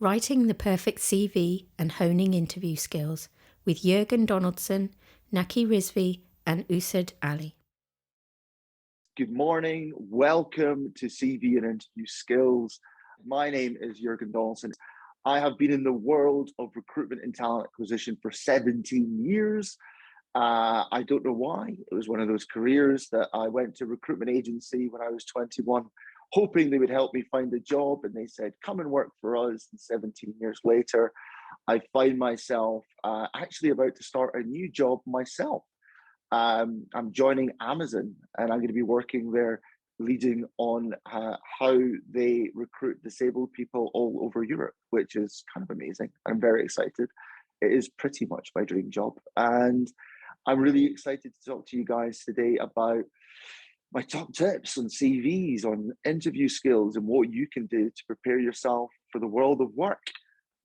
Writing the Perfect CV and Honing Interview Skills with Jurgen Donaldson, Naqi Rizvi, and Ussud Ali. Good morning. Welcome to CV and Interview Skills. My name is Jurgen Donaldson. I have been in the world of recruitment and talent acquisition for 17 years. I don't know why. It was one of those careers that I went to a recruitment agency when I was 21, hoping they would help me find a job. And they said, come and work for us. And 17 years later, I find myself actually about to start a new job myself. I'm joining Amazon and I'm going to be working there, leading on how they recruit disabled people all over Europe, which is kind of amazing. I'm very excited. It is pretty much my dream job. And I'm really excited to talk to you guys today about my top tips on CVs, on interview skills, and what you can do to prepare yourself for the world of work.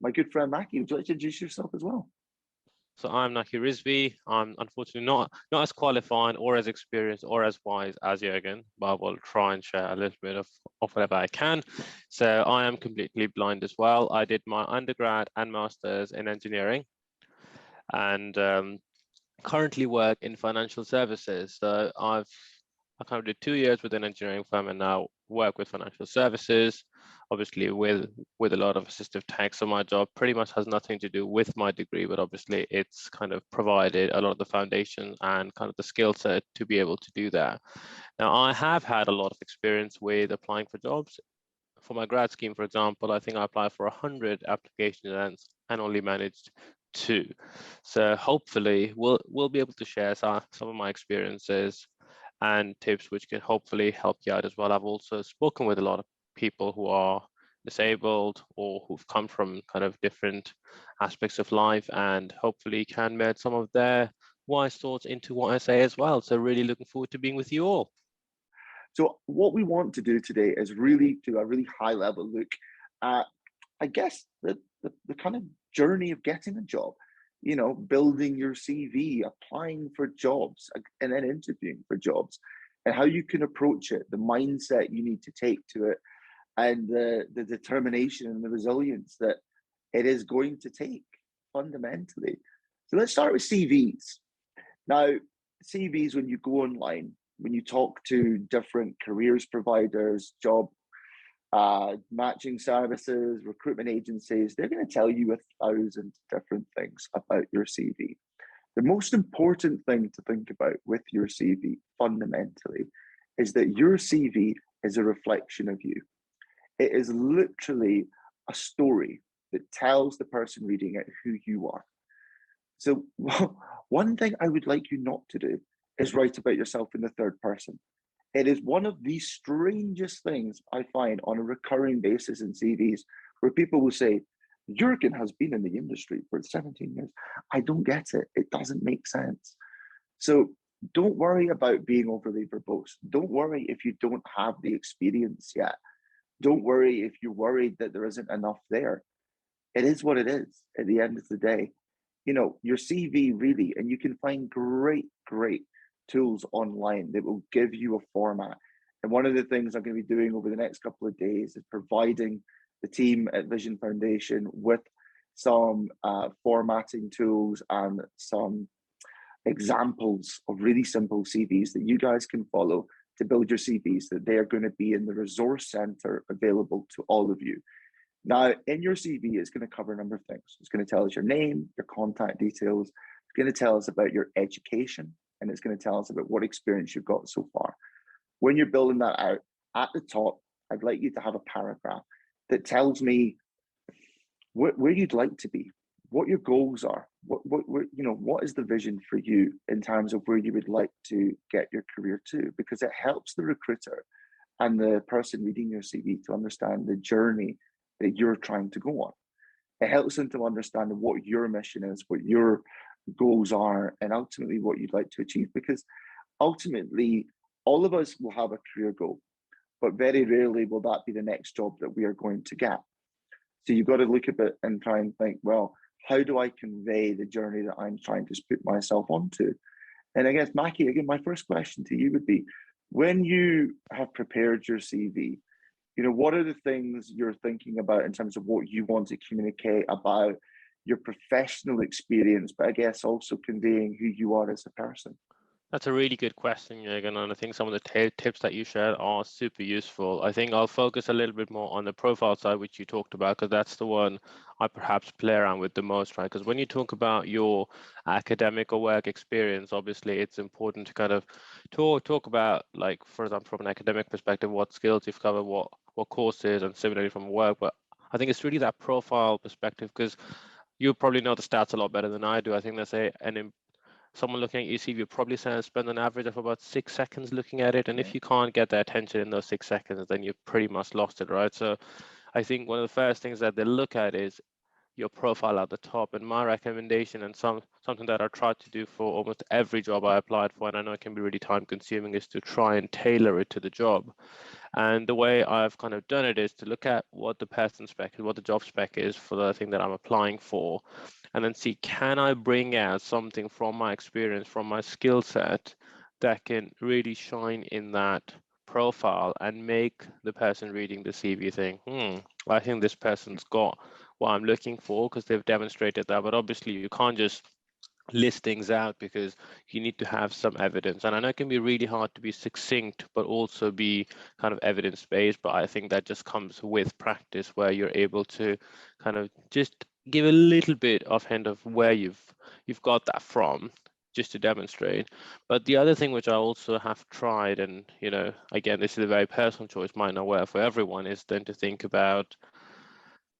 My good friend Naqi, would you like to introduce yourself as well? So I'm Naqi Rizvi. I'm unfortunately not as qualified or as experienced or as wise as Jurgen, but I will try and share a little bit of whatever I can. So I am completely blind as well. I did my undergrad and master's in engineering and currently work in financial services. So I currently did 2 years with an engineering firm and now work with financial services, obviously with a lot of assistive tech. So my job pretty much has nothing to do with my degree, but obviously it's kind of provided a lot of the foundation and kind of the skill set to be able to do that. Now, I have had a lot of experience with applying for jobs. For my grad scheme, for example, I think I applied for 100 applications and only managed 2. So hopefully we'll be able to share some of my experiences and tips which can hopefully help you out as well. I've also spoken with a lot of people who are disabled or who've come from kind of different aspects of life and hopefully can merge some of their wise thoughts into what I say as well. So really looking forward to being with you all. So what we want to do today is really do a really high level look at, I guess, the kind of journey of getting a job, you know, building your CV, applying for jobs, and then interviewing for jobs, and how you can approach it, the mindset you need to take to it, and the determination and the resilience that it is going to take fundamentally. So let's start with CVs. Now, CVs, when you go online, when you talk to different careers providers, job matching services, recruitment agencies, they're going to tell you 1,000 different things about your CV. The most important thing to think about with your CV fundamentally is that your CV is a reflection of you. It is literally a story that tells the person reading it who you are. So one thing I would like you not to do is write about yourself in the third person. It is one of the strangest things I find on a recurring basis in CVs where people will say, Jurgen has been in the industry for 17 years. I don't get it. It doesn't make sense. So don't worry about being overly verbose. Don't worry if you don't have the experience yet. Don't worry if you're worried that there isn't enough there. It is what it is at the end of the day. You know, your CV really, and you can find great tools online that will give you a format. And one of the things I'm going to be doing over the next couple of days is providing the team at Vision Foundation with some formatting tools and some examples of really simple CVs that you guys can follow to build your CVs, that they are going to be in the resource center available to all of you. Now, in your CV, it's going to cover a number of things. It's going to tell us your name, your contact details. It's going to tell us about your education, and it's going to tell us about what experience you've got so far. When you're building that out, at the top, I'd like you to have a paragraph that tells me where you'd like to be, what your goals are, what is the vision for you in terms of where you would like to get your career to, because it helps the recruiter and the person reading your CV to understand the journey that you're trying to go on. It helps them to understand what your mission is, what your goals are, and ultimately what you'd like to achieve. Because ultimately, all of us will have a career goal, but very rarely will that be the next job that we are going to get. So you've got to look at it and try and think, well, how do I convey the journey that I'm trying to put myself onto? And I guess, Naqi, again, my first question to you would be, when you have prepared your CV, what are the things you're thinking about in terms of what you want to communicate about your professional experience, but I guess also conveying who you are as a person? That's a really good question, Jurgen, and I think some of the tips that you shared are super useful. I think I'll focus a little bit more on the profile side, which you talked about, because that's the one I perhaps play around with the most, right? Because when you talk about your academic or work experience, obviously it's important to kind of talk about, like, for example, from an academic perspective, what skills you've covered, what courses, and similarly from work. But I think it's really that profile perspective, because you probably know the stats a lot better than I do. I think there's someone looking at your CV probably spend an average of about 6 seconds looking at it. And if you can't get their attention in those 6 seconds, then you've pretty much lost it, right? So I think one of the first things that they look at is your profile at the top. And my recommendation, and something that I try to do for almost every job I applied for, and I know it can be really time consuming, is to try and tailor it to the job. And the way I've kind of done it is to look at what the person spec is, what the job spec is for the thing that I'm applying for, and then see, can I bring out something from my experience, from my skill set, that can really shine in that profile and make the person reading the CV think, I think this person's got what I'm looking for, because they've demonstrated that. But obviously you can't just list things out, because you need to have some evidence. And I know it can be really hard to be succinct but also be kind of evidence-based, but I think that just comes with practice, where you're able to kind of just give a little bit of hint of where you've got that from, just to demonstrate. But the other thing which I also have tried, and again, this is a very personal choice, might not work for everyone, is then to think about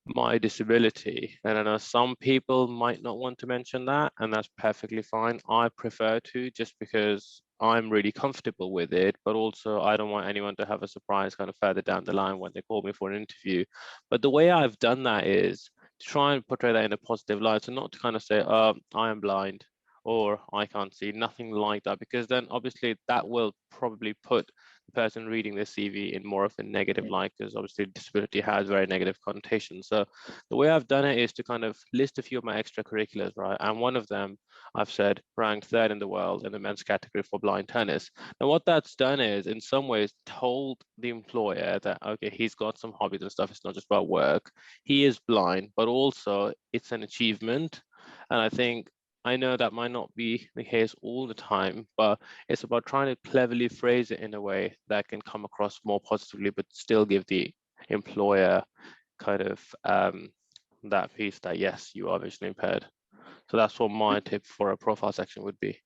my disability. And I know some people might not want to mention that, and that's perfectly fine. I prefer to, just because I'm really comfortable with it, but also I don't want anyone to have a surprise kind of further down the line when they call me for an interview. But the way I've done that is to try and portray that in a positive light. So not to kind of say, I am blind, or I can't see, nothing like that, because then obviously that will probably put the person reading the CV in more of a negative light, because obviously disability has very negative connotations. So the way I've done it is to kind of list a few of my extracurriculars, right? And one of them, I've said, ranked third in the world in the men's category for blind tennis. Now what that's done is, in some ways, told the employer that, okay, he's got some hobbies and stuff, it's not just about work. He is blind, but also it's an achievement. And I know that might not be the case all the time, but it's about trying to cleverly phrase it in a way that can come across more positively, but still give the employer kind of that piece that, yes, you are visually impaired. So that's what my tip for a profile section would be.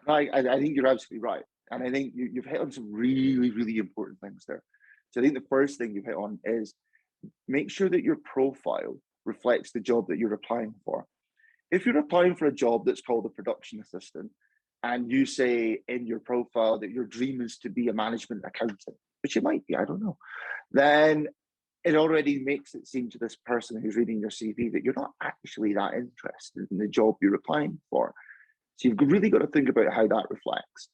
I think you're absolutely right. And I think you've hit on some really, really important things there. So I think the first thing you've hit on is make sure that your profile reflects the job that you're applying for. If you're applying for a job that's called a production assistant, and you say in your profile that your dream is to be a management accountant, which you might be, I don't know, then it already makes it seem to this person who's reading your CV that you're not actually that interested in the job you're applying for. So you've really got to think about how that reflects.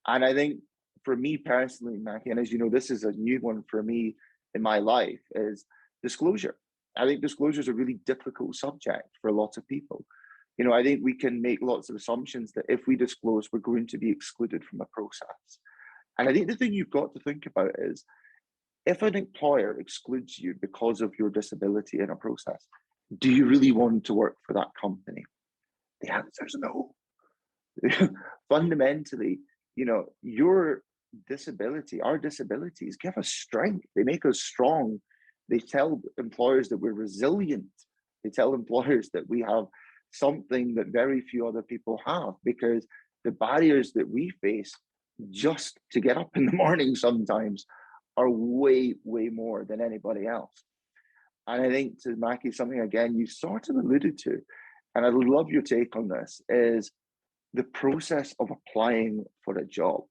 And I think for me personally, Naqi, and as you know, this is a new one for me in my life, is disclosure. I think disclosure is a really difficult subject for a lot of people. I think we can make lots of assumptions that if we disclose, we're going to be excluded from a process. And I think the thing you've got to think about is, if an employer excludes you because of your disability in a process, do you really want to work for that company? The answer is no. Fundamentally, your disability, our disabilities give us strength. They make us strong. They tell employers that we're resilient. They tell employers that we have something that very few other people have, because the barriers that we face just to get up in the morning sometimes are way, way more than anybody else. And I think, to Naqi, something again you sort of alluded to, and I love your take on this, is the process of applying for a job.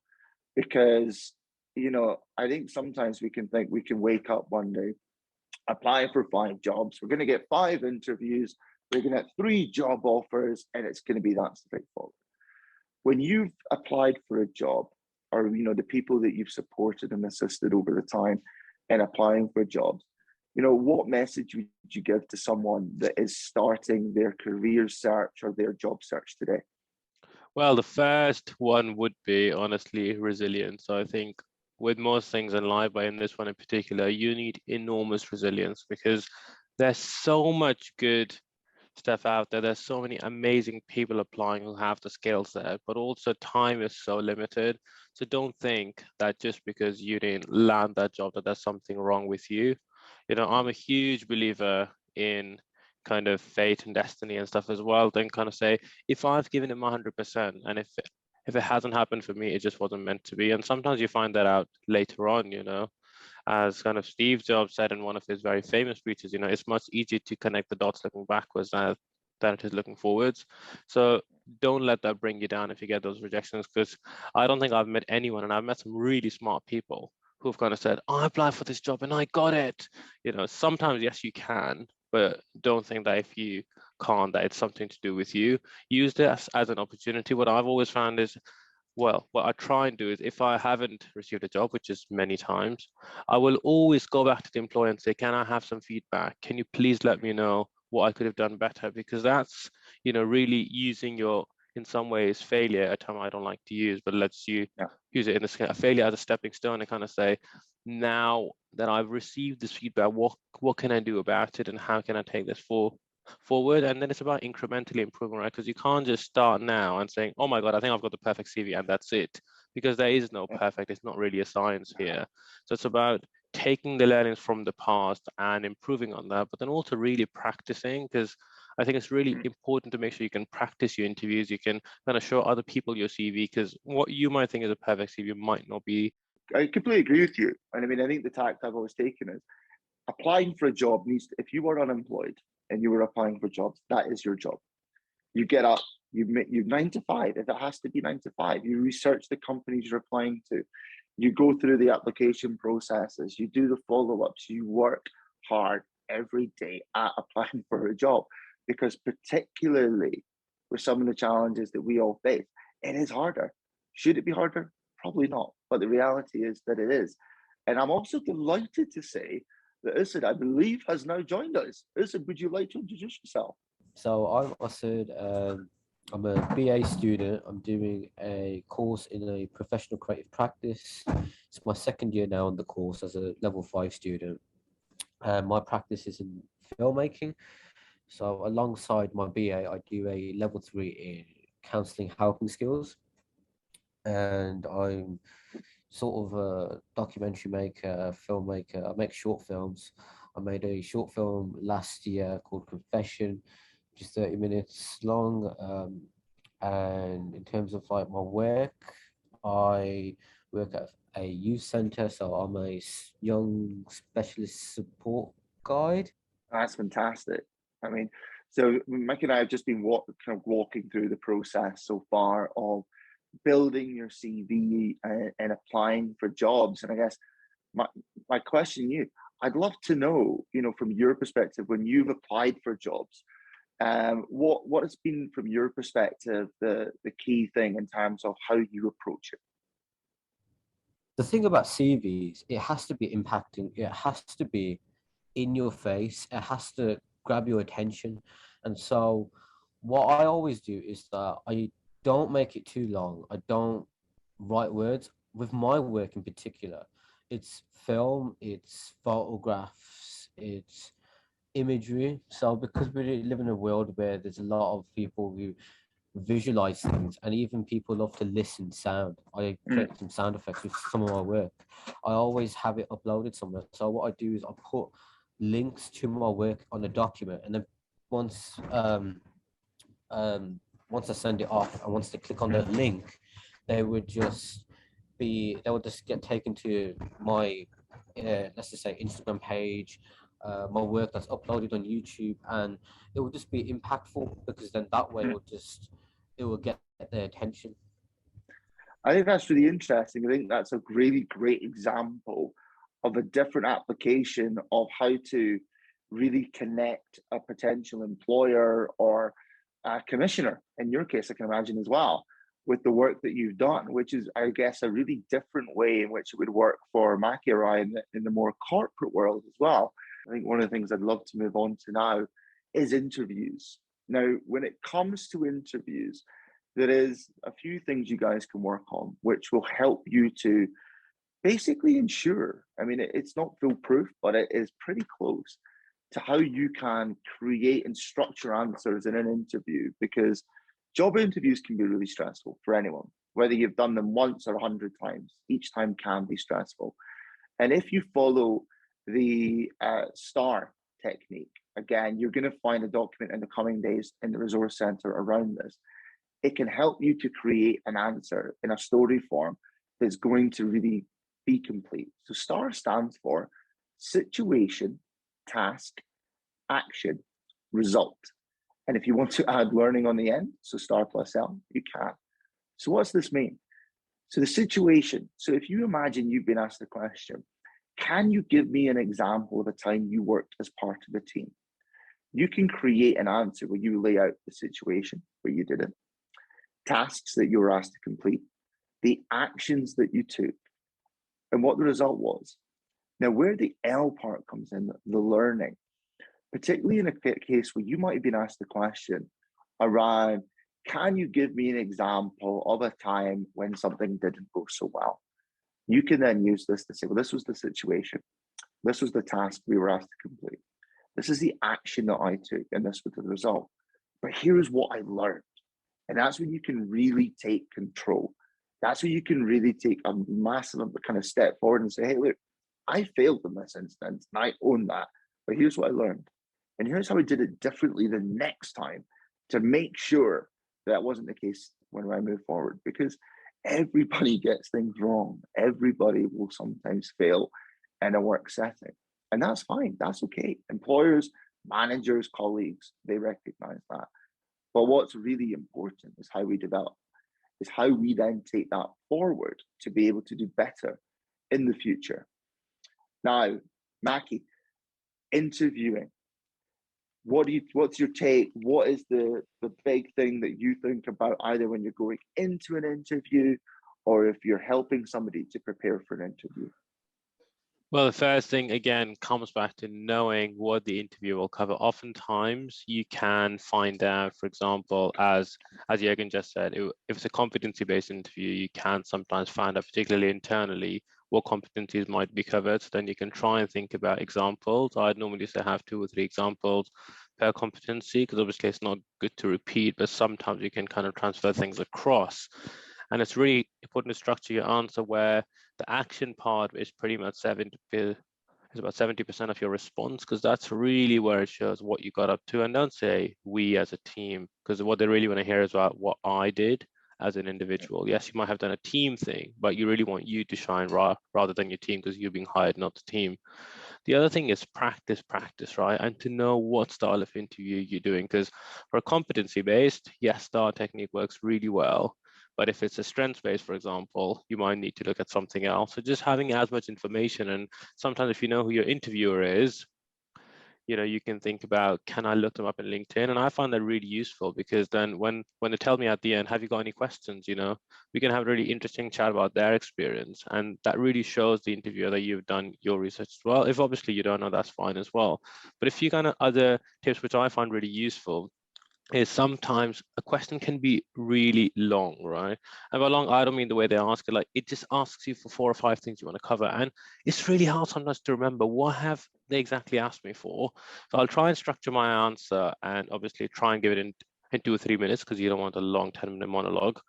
Because, I think sometimes we can think we can wake up one day, apply for 5 jobs, we're going to get 5 interviews, we're going to get 3 job offers, and it's going to be that straightforward. When you've applied for a job, or the people that you've supported and assisted over the time in applying for jobs, what message would you give to someone that is starting their career search or their job search today? Well, the first one would be, honestly, resilience. So I think with most things in life, but in this one in particular, you need enormous resilience because there's so much good stuff out there. There's so many amazing people applying who have the skill set, but also time is so limited. So don't think that just because you didn't land that job that there's something wrong with you. You know, I'm a huge believer in kind of fate and destiny and stuff as well. Then kind of say, if I've given it my 100%, and if it hasn't happened for me, it just wasn't meant to be. And sometimes you find that out later on, you know, as kind of Steve Jobs said in one of his very famous speeches, you know, it's much easier to connect the dots looking backwards than it is looking forwards. So don't let that bring you down if you get those rejections, because I don't think I've met anyone, and I've met some really smart people who've kind of said, oh, I applied for this job and I got it. You know, sometimes, yes, you can, but don't think that if you can't, that it's something to do with you. Use this as an opportunity. What I've always found is, well, what I try and do is if I haven't received a job, which is many times, I will always go back to the employer and say, can I have some feedback? Can you please let me know what I could have done better? Because that's, you know, really using your, in some ways, failure, a term I don't like to use, but lets you use it in a failure as a stepping stone and kind of say, now that I've received this feedback, what can I do about it and how can I take this forward? And then it's about incrementally improving, right? Because you can't just start now and saying, oh my God, I think I've got the perfect CV and that's it, because there is no perfect. It's not really a science here. So it's about taking the learnings from the past and improving on that, but then also really practicing, because I think it's really important to make sure you can practice your interviews. You can kind of show other people your CV, because what you might think is a perfect CV might not be. I completely agree with you. And I mean, I think the tact I've always taken is applying for a job needs to, if you were unemployed and you were applying for jobs, that is your job. You get up, you 9 to 5. If it has to be 9 to 5, you research the companies you're applying to. You go through the application processes. You do the follow-ups. You work hard every day at applying for a job, because particularly with some of the challenges that we all face, it is harder. Should it be harder? Probably not. But the reality is that it is. And I'm also delighted to say that Ussud, I believe, has now joined us. Ussud, would you like to introduce yourself? So I'm Ussud. I'm a BA student. I'm doing a course in a professional creative practice. It's my second year now on the course as a level 5 student. My practice is in filmmaking. So alongside my BA, I do a level 3 in counseling helping skills. And I'm sort of a documentary maker, filmmaker. I make short films. I made a short film last year called Confession, just 30 minutes long. And in terms of like my work, I work at a youth center, so I'm a young specialist support guide. That's fantastic. I mean, so Mike and I have just been kind of walking through the process so far of building your CV and applying for jobs. And I guess my question to you, I'd love to know, you know, from your perspective, when you've applied for jobs, what has been from your perspective the key thing in terms of how you approach it? The thing about CVs, it has to be impacting, it has to be in your face, it has to grab your attention. And so what I always do is that I don't make it too long. I don't write words. With my work in particular, it's film, it's photographs, it's imagery. So because we live in a world where there's a lot of people who visualize things, and even people love to listen sound. I create some sound effects with some of my work. I always have it uploaded somewhere. So what I do is I put links to my work on a document, and then once once I send it off and once they click on the link, they would just get taken to my let's just say Instagram page, my work that's uploaded on YouTube, and it will just be impactful, because then that way it will get their attention. I think that's really interesting. I think that's a really great example of a different application of how to really connect a potential employer or a commissioner, in your case, I can imagine as well, with the work that you've done, which is, I guess, a really different way in which it would work for Naqi or I in the more corporate world as well. I think one of the things I'd love to move on to now is interviews. Now, when it comes to interviews, there is a few things you guys can work on, which will help you to basically ensure, I mean, it's not foolproof, but it is pretty close to how you can create and structure answers in an interview, because job interviews can be really stressful for anyone, whether you've done them once or 100 times. Each time can be stressful. And if you follow the STAR technique, again, you're going to find a document in the coming days in the resource center around this. It can help you to create an answer in a story form that's going to really be complete. So STAR stands for situation, task, action, result. And if you want to add learning on the end, so STAR plus L, you can. So what's this mean? So the situation. So if you imagine you've been asked a question, can you give me an example of a time you worked as part of a team? You can create an answer where you lay out the situation where you did it, tasks that you were asked to complete, the actions that you took, and what the result was. Now, where the L part comes in, the learning, particularly in a case where you might have been asked the question around, can you give me an example of a time when something didn't go so well? You can then use this to say, well, this was the situation. This was the task we were asked to complete. This is the action that I took, and this was the result. But here's what I learned. And that's when you can really take control. That's when you can really take a massive kind of step forward and say, hey, look, I failed in this instance, and I own that. But here's what I learned. And here's how I did it differently the next time to make sure that wasn't the case when I move forward. Because everybody gets things wrong. Everybody will sometimes fail in a work setting. And that's fine. That's okay. Employers, managers, colleagues, they recognize that. But what's really important is how we develop, is how we then take that forward to be able to do better in the future. Now, Naqi, interviewing. What's your take? What is the big thing that you think about either when you're going into an interview or if you're helping somebody to prepare for an interview? Well, the first thing, again, comes back to knowing what the interview will cover. Oftentimes, you can find out, for example, as Jurgen just said, if it's a competency-based interview, you can sometimes find out, particularly internally, what competencies might be covered. So then you can try and think about examples. I'd normally say have 2 or 3 examples per competency, because obviously it's not good to repeat, but sometimes you can kind of transfer things across. And it's really important to structure your answer where the action part is pretty much 70% of your response, because that's really where it shows what you got up to. And don't say we as a team, because what they really want to hear is about what I did as an individual. Yes, you might have done a team thing, but you really want you to shine rather than your team, because you're being hired, not the team. The other thing is practice, right? And to know what style of interview you're doing, because for a competency-based, yes, STAR technique works really well. But if it's a strengths-based, for example, you might need to look at something else. So just having as much information, and sometimes if you know who your interviewer is, you can think about, can I look them up in LinkedIn? And I find that really useful, because then when they tell me at the end, have you got any questions? We can have a really interesting chat about their experience. And that really shows the interviewer that you've done your research as well. If obviously you don't know, that's fine as well. But if you kind of other tips, which I find really useful, is sometimes a question can be really long, right? And by long, I don't mean the way they ask it, like it just asks you for 4 or 5 things you want to cover. And it's really hard sometimes to remember what have they exactly asked me for. So I'll try and structure my answer and obviously try and give it in 2 or 3 minutes, because you don't want a long 10-minute monologue.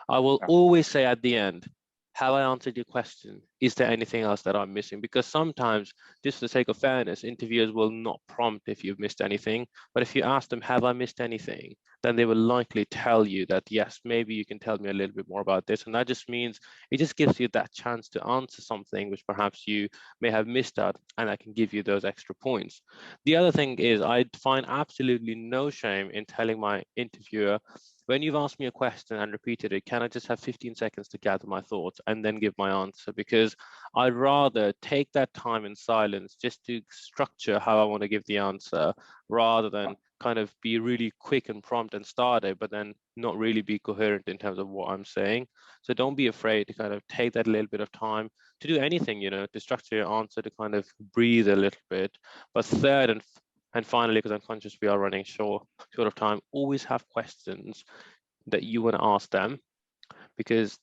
I will always say at the end, have I answered your question? Is there anything else that I'm missing? Because sometimes, just for the sake of fairness, interviewers will not prompt if you've missed anything. But if you ask them, have I missed anything? Then they will likely tell you that, yes, maybe you can tell me a little bit more about this. And that just means it just gives you that chance to answer something which perhaps you may have missed out, and I can give you those extra points. The other thing is, I find absolutely no shame in telling my interviewer, when you've asked me a question and repeated it, can I just have 15 seconds to gather my thoughts and then give my answer? Because I'd rather take that time in silence just to structure how I want to give the answer, rather than kind of be really quick and prompt and start it, but then not really be coherent in terms of what I'm saying. So don't be afraid to kind of take that little bit of time to do anything, to structure your answer, to kind of breathe a little bit. But third and finally, because I'm conscious we are running short of time, always have questions that you want to ask them, because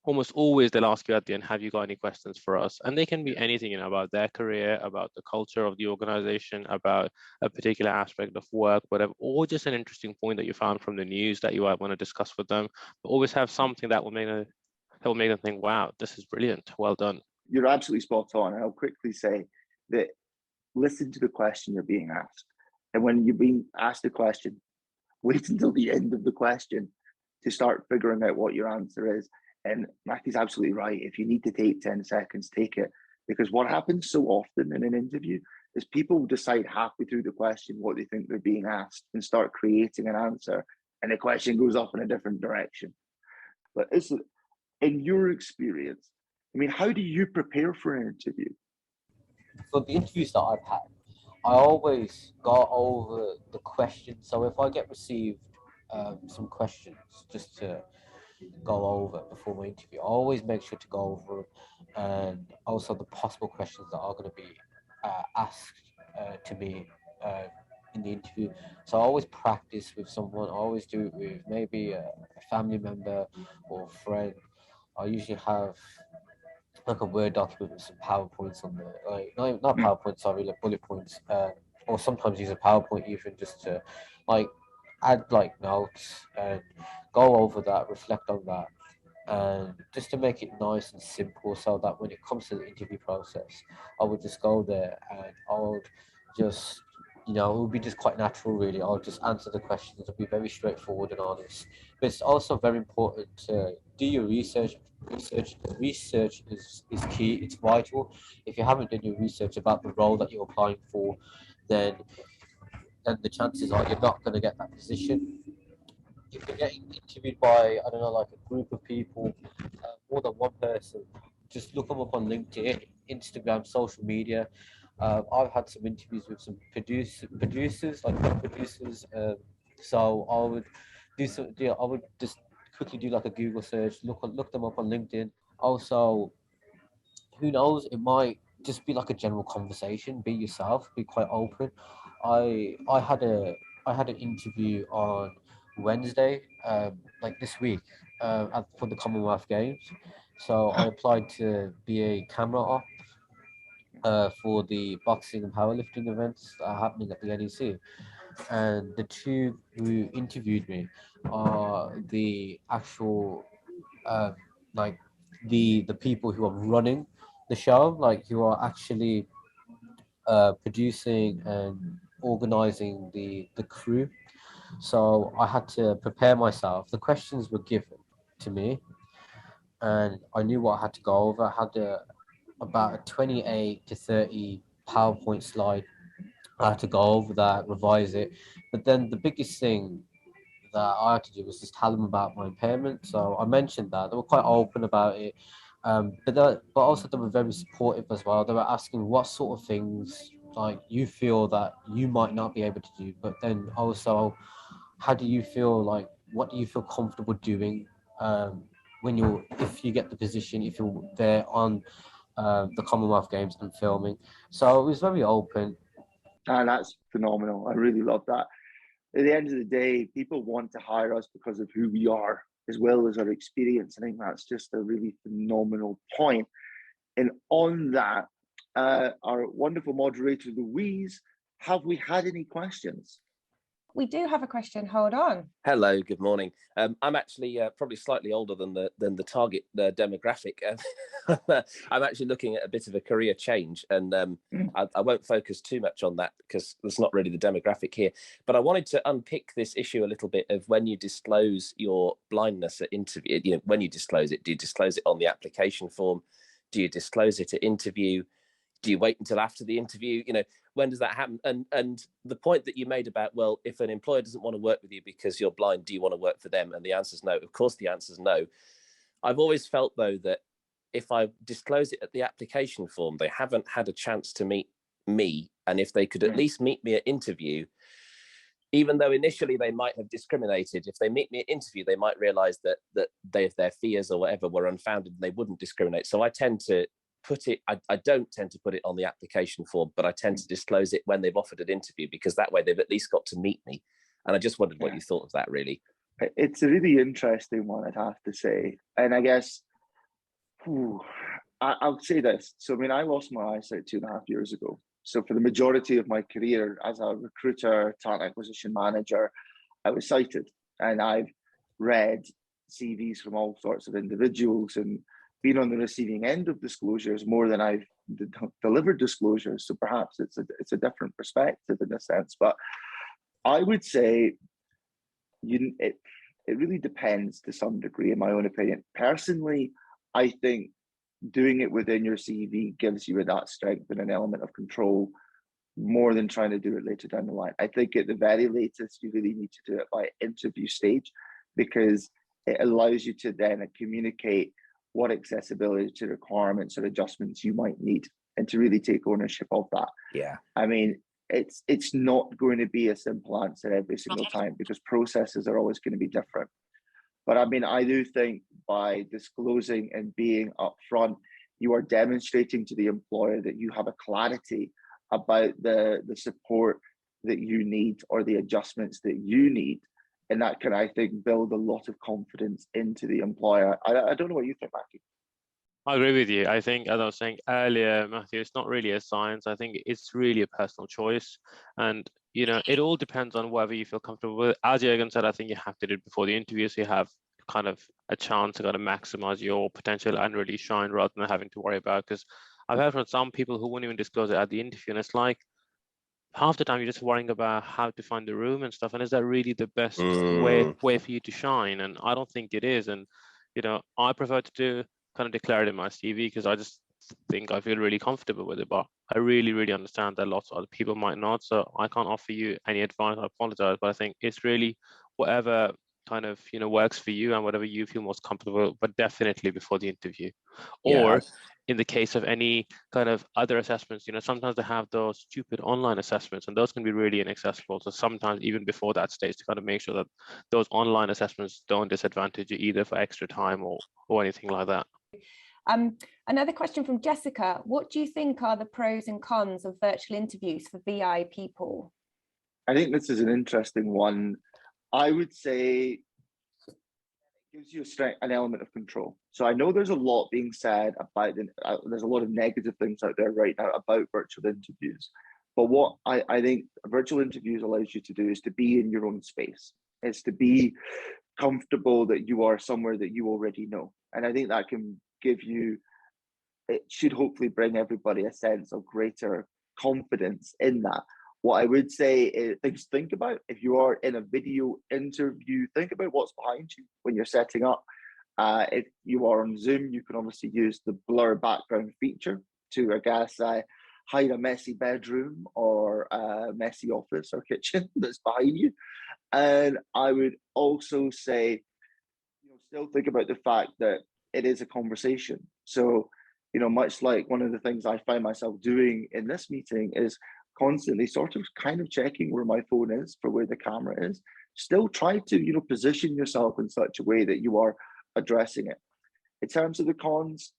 almost always they'll ask you at the end, have you got any questions for us? And they can be anything, you know, about their career, about the culture of the organization, about a particular aspect of work, whatever, or just an interesting point that you found from the news that you might want to discuss with them. But always have something that will make them think, wow, this is brilliant, well done. You're absolutely spot on. And I'll quickly say that listen to the question you're being asked. And when you're being asked a question, wait until the end of the question to start figuring out what your answer is. And Naqi's absolutely right. If you need to take 10 seconds, take it. Because what happens so often in an interview is people decide halfway through the question what they think they're being asked and start creating an answer. And the question goes off in a different direction. But in your experience, I mean, how do you prepare for an interview? For the interviews that I've had, I always go over the questions. So if I get received some questions just to go over before my interview, I always make sure to go over them, and also the possible questions that are going to be asked to me in the interview. So I always practice with someone. I always do it with maybe a family member or friend. I usually have like a Word document with some PowerPoints on there, like not PowerPoint, sorry, like bullet points, or sometimes use a PowerPoint even just to like add like notes and go over that, reflect on that, and just to make it nice and simple, so that when it comes to the interview process, I would just go there and I would just, you know, it would be just quite natural, really. I'll just answer the questions. It'll be very straightforward and honest. But it's also very important to do your research. Research is key. It's vital. If you haven't done your research about the role that you're applying for, then the chances are you're not going to get that position. If you're getting interviewed by, I don't know, like a group of people, more than one person, just look them up on LinkedIn, Instagram, social media. I've had some interviews with some producers, like web producers. So I would I would just quickly do like a Google search, look them up on LinkedIn. Also, who knows, it might just be like a general conversation. Be yourself, be quite open. I had an interview on Wednesday, like this week, for the Commonwealth Games. So I applied to be a camera op for the boxing and powerlifting events that are happening at the NEC. And the two who interviewed me are the actual like the people who are running the show, like who are actually producing and organizing the crew. So I had to prepare myself. The questions were given to me, and I knew what I had to go over. I had about a 28 to 30 PowerPoint slide. I had to go over that, revise it. But then the biggest thing that I had to do was just tell them about my impairment. So I mentioned that. They were quite open about it. But also they were very supportive as well. They were asking what sort of things like you feel that you might not be able to do, but then also how do you feel, like what do you feel comfortable doing when if you get the position, if you're there on the Commonwealth Games and filming. So it was very open. And that's phenomenal. I really love that. At the end of the day, people want to hire us because of who we are, as well as our experience. I think that's just a really phenomenal point. And on that, our wonderful moderator, Louise, have we had any questions? We do have a question. Hold on. Hello, good morning. I'm actually probably slightly older than the target demographic. I'm actually looking at a bit of a career change, and I won't focus too much on that because that's not really the demographic here. But I wanted to unpick this issue a little bit of when you disclose your blindness at interview. You know, when you disclose it, do you disclose it on the application form? Do you disclose it at interview? Do you wait until after the interview? You know, when does that happen? And the point that you made about, well, if an employer doesn't want to work with you because you're blind, do you want to work for them? And the answer is no. Of course, the answer is no. I've always felt, though, that if I disclose it at the application form, they haven't had a chance to meet me. And if they could at least meet me at interview, even though initially they might have discriminated, if they meet me at interview, they might realize that their fears or whatever were unfounded and they wouldn't discriminate. So I tend to put it, I don't tend to put it on the application form, but I tend to disclose it when they've offered an interview, because that way they've at least got to meet me. And I just wondered what you thought of that, really. It's a really interesting one, I'd have to say. And I guess, I'll say this. So, I mean, I lost my eyesight 2.5 years ago. So for the majority of my career as a recruiter, talent acquisition manager, I was sighted. And I've read CVs from all sorts of individuals and been on the receiving end of disclosures more than I've delivered disclosures. So perhaps it's a different perspective in a sense. But I would say it really depends to some degree, in my own opinion. Personally, I think doing it within your CV gives you that strength and an element of control more than trying to do it later down the line. I think at the very latest, you really need to do it by interview stage, because it allows you to then communicate what accessibility to requirements or adjustments you might need, and to really take ownership of that. Yeah. I mean, it's not going to be a simple answer every single time, because processes are always going to be different. But I mean, I do think by disclosing and being upfront, you are demonstrating to the employer that you have a clarity about the support that you need or the adjustments that you need. And that can, I think, build a lot of confidence into the employer. I don't know what you think, Naqi. I agree with you. I think, as I was saying earlier, Matthew, it's not really a science. I think it's really a personal choice. And, you know, it all depends on whether you feel comfortable with it. As Jurgen said, I think you have to do it before the interview, so you have kind of a chance to kind of maximize your potential and really shine rather than having to worry about. Because I've heard from some people who won't even disclose it at the interview, and it's like half the time you're just worrying about how to find the room and stuff. And is that really the best way for you to shine? And I don't think it is. And, you know, I prefer to kind of declare it in my CV because I just think I feel really comfortable with it. But I really, really understand that lots of other people might not. So I can't offer you any advice. I apologize. But I think it's really whatever kind of, you know, works for you and whatever you feel most comfortable, but definitely before the interview. Or in the case of any kind of other assessments, you know, sometimes they have those stupid online assessments, and those can be really inaccessible. So sometimes even before that stage, to kind of make sure that those online assessments don't disadvantage you either for extra time or anything like that. Another question from Jessica. What do you think are the pros and cons of virtual interviews for VI people? I think this is an interesting one. I would say it gives you an element of control. So I know there's a lot being said about there's a lot of negative things out there right now about virtual interviews. But what I think virtual interviews allows you to do is to be in your own space. It's to be comfortable that you are somewhere that you already know. And I think that can give you, it should hopefully bring everybody a sense of greater confidence in that. What I would say is things to think about. If you are in a video interview, think about what's behind you when you're setting up. If you are on Zoom, you can obviously use the blur background feature to, I guess, hide a messy bedroom or a messy office or kitchen that's behind you. And I would also say, you know, still think about the fact that it is a conversation. So, you know, much like one of the things I find myself doing in this meeting is constantly sort of kind of checking where my phone is for where the camera is. Still try to, you know, position yourself in such a way that you are addressing it. In terms of the cons,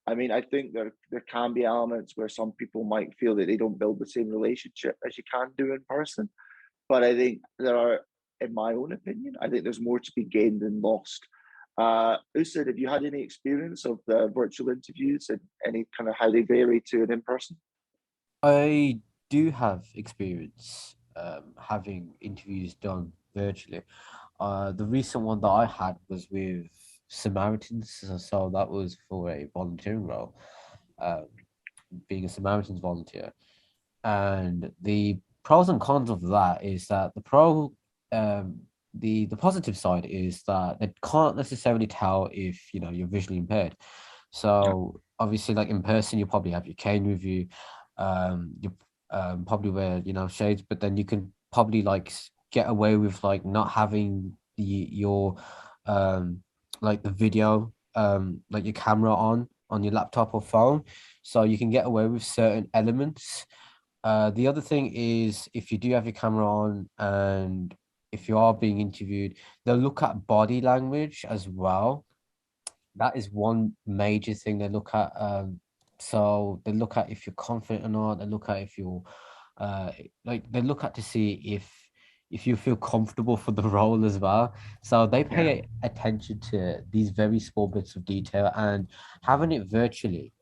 I mean, I think there can be elements where some people might feel that they don't build the same relationship as you can do in person. But I think there are, in my own opinion, I think there's more to be gained than lost. Ussud, have you had any experience of the virtual interviews and any kind of how they vary to an in-person? I do have experience having interviews done virtually. The recent one that I had was with Samaritans, so that was for a volunteering role, being a Samaritans volunteer. And the pros and cons of that is that the positive side is that they can't necessarily tell if, you know, you're visually impaired. So obviously, like in person, you probably have your cane with you. You probably wear, you know, shades, but then you can probably like get away with like not having your like the video like your camera on your laptop or phone, so you can get away with certain elements. The other thing is, if you do have your camera on and if you are being interviewed, they'll look at body language as well. That is one major thing they look at. So they look at if you're confident or not. They look at if you're, like they look at to see if if you feel comfortable for the role as well. So they pay attention to these very small bits of detail, and having it virtually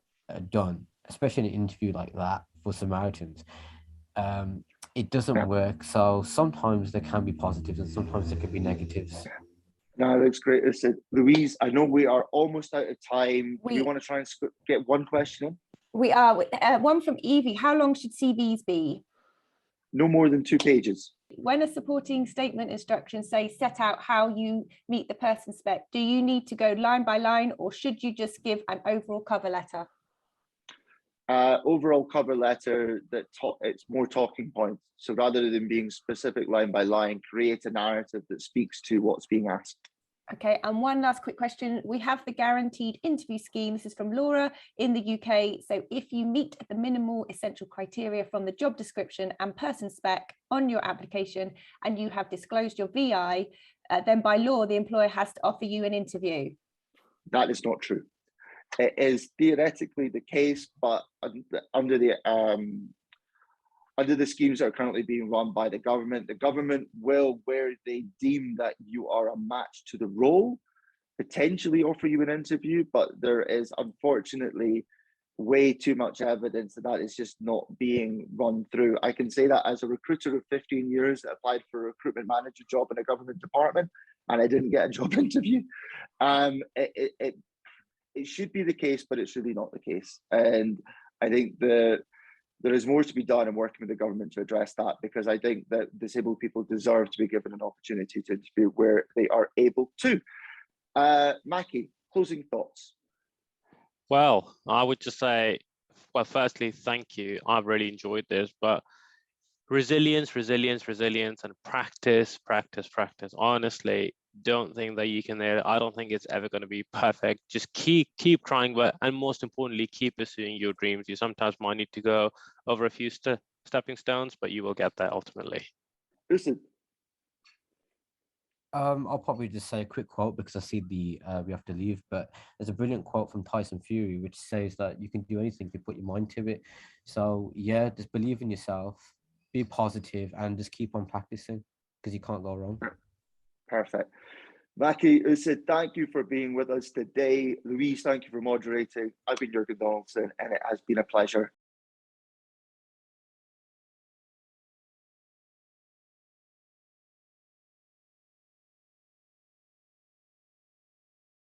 done, especially in an interview like that for Samaritans, it doesn't work. So sometimes there can be positives and sometimes there can be negatives. No, that's great. Listen, Louise, I know we are almost out of time. Do we want to try and get one question in? We are. One from Evie. How long should CVs be? No more than 2 pages. When a supporting statement instructions say set out how you meet the person spec, do you need to go line by line, or should you just give an overall cover letter? Overall cover letter that it's more talking points. So rather than being specific line by line, create a narrative that speaks to what's being asked. Okay, and one last quick question. We have the guaranteed interview scheme. This is from Laura in the UK. So if you meet the minimal essential criteria from the job description and person spec on your application and you have disclosed your VI, then by law, the employer has to offer you an interview. That is not true. It is theoretically the case, but under the schemes that are currently being run by the government will, where they deem that you are a match to the role, potentially offer you an interview, but there is unfortunately way too much evidence that is just not being run through. I can say that as a recruiter of 15 years that applied for a recruitment manager job in a government department, and I didn't get a job interview. It should be the case, but it's really not the case. And I think there is more to be done in working with the government to address that, because I think that disabled people deserve to be given an opportunity to interview where they are able to. Naqi, closing thoughts. Well, I would just say, well, firstly, thank you. I've really enjoyed this, but resilience, and practice. Honestly, don't think that you can nail it. I don't think it's ever going to be perfect. Just keep trying, but and most importantly, keep pursuing your dreams. You sometimes might need to go over a few stepping stones, but you will get there ultimately. Listen. I'll probably just say a quick quote because I see we have to leave, but there's a brilliant quote from Tyson Fury which says that you can do anything if you put your mind to it. So yeah, just believe in yourself, be positive, and just keep on practicing because you can't go wrong. Perfect. Naqi, Ussud, thank you for being with us today. Louise, thank you for moderating. I've been Jurgen Donaldson, and it has been a pleasure.